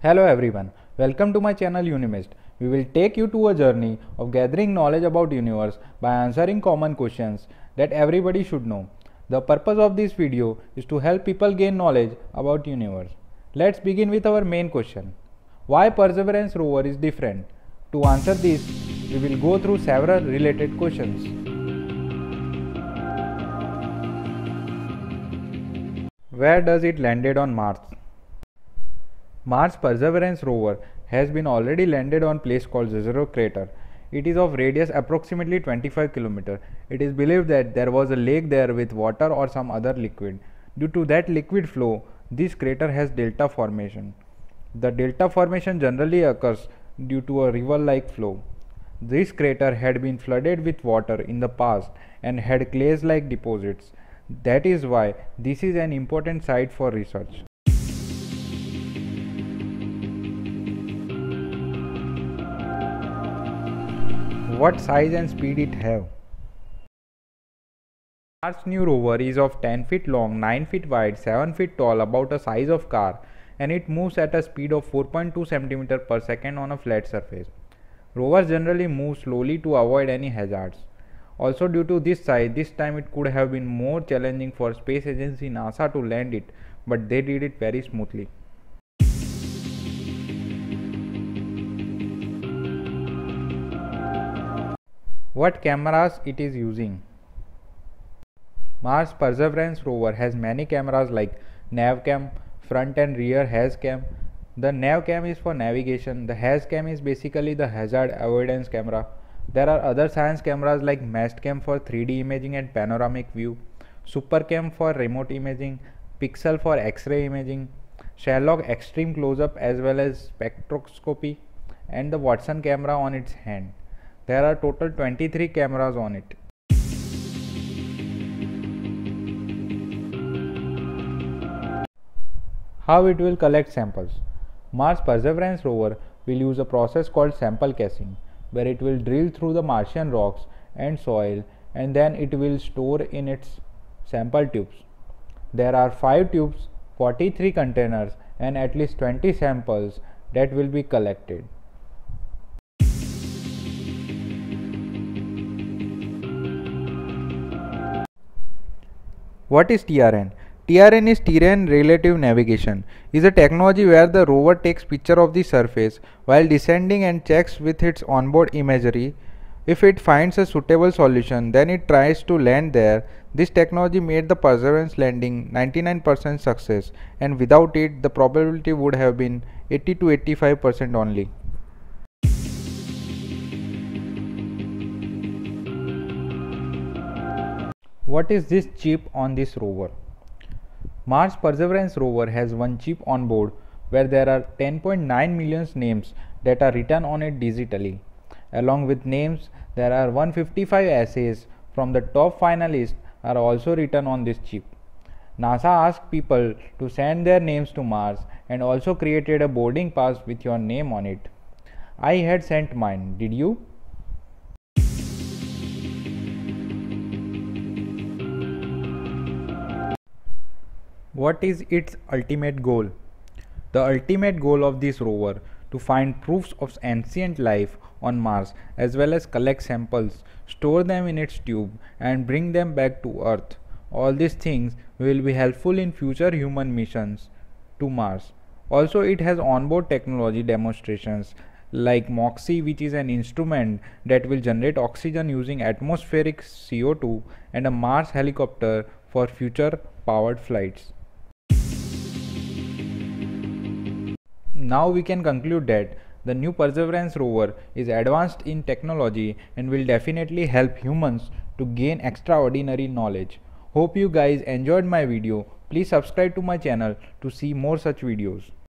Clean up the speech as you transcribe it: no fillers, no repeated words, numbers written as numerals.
Hello everyone, welcome to my channel Unimist. We will take you to a journey of gathering knowledge about universe by answering common questions that everybody should know. The purpose of this video is to help people gain knowledge about universe. Let's begin with our main question. Why Perseverance rover is different? To answer this, we will go through several related questions. Where does it landed on Mars? Mars Perseverance rover has been already landed on place called Jezero crater. It is of radius approximately 25 km. It is believed that there was a lake there with water or some other liquid. Due to that liquid flow, this crater has delta formation. The delta formation generally occurs due to a river-like flow. This crater had been flooded with water in the past and had clays-like deposits. That is why this is an important site for research. What size and speed it have? Mars new rover is of 10 feet long, 9 feet wide, 7 feet tall, about the size of car, and it moves at a speed of 4.2 cm per second on a flat surface. Rovers generally move slowly to avoid any hazards. Also, due to this size, this time it could have been more challenging for space agency NASA to land it, but they did it very smoothly. What cameras it is using? Mars Perseverance rover has many cameras like NavCam, front and rear HazCam. The NavCam is for navigation. The HazCam is basically the hazard avoidance camera. There are other science cameras like MASTCam for 3D imaging and panoramic view, SuperCam for remote imaging, Pixel for X-ray imaging, Sherlock extreme close-up as well as spectroscopy, and the Watson camera on its hand. There are total 23 cameras on it. How it will collect samples? Mars Perseverance rover will use a process called sample casing, where it will drill through the Martian rocks and soil and then it will store in its sample tubes. There are 5 tubes, 43 containers and at least 20 samples that will be collected. What is TRN? TRN is Terrain Relative Navigation. Is a technology where the rover takes picture of the surface while descending and checks with its onboard imagery. If it finds a suitable solution, then it tries to land there. This technology made the Perseverance landing 99% success, and without it, the probability would have been 80 to 85% only. What is this chip on this rover? Mars Perseverance rover has one chip on board where there are 10.9 million names that are written on it digitally. Along with names, there are 155 essays from the top finalists are also written on this chip. NASA asked people to send their names to Mars and also created a boarding pass with your name on it. I had sent mine, did you? What is its ultimate goal? The ultimate goal of this rover to find proofs of ancient life on Mars as well as collect samples, store them in its tube and bring them back to Earth. All these things will be helpful in future human missions to Mars. Also, it has onboard technology demonstrations like MOXIE, which is an instrument that will generate oxygen using atmospheric CO2, and a Mars helicopter for future powered flights. Now we can conclude that the new Perseverance rover is advanced in technology and will definitely help humans to gain extraordinary knowledge. Hope you guys enjoyed my video. Please subscribe to my channel to see more such videos.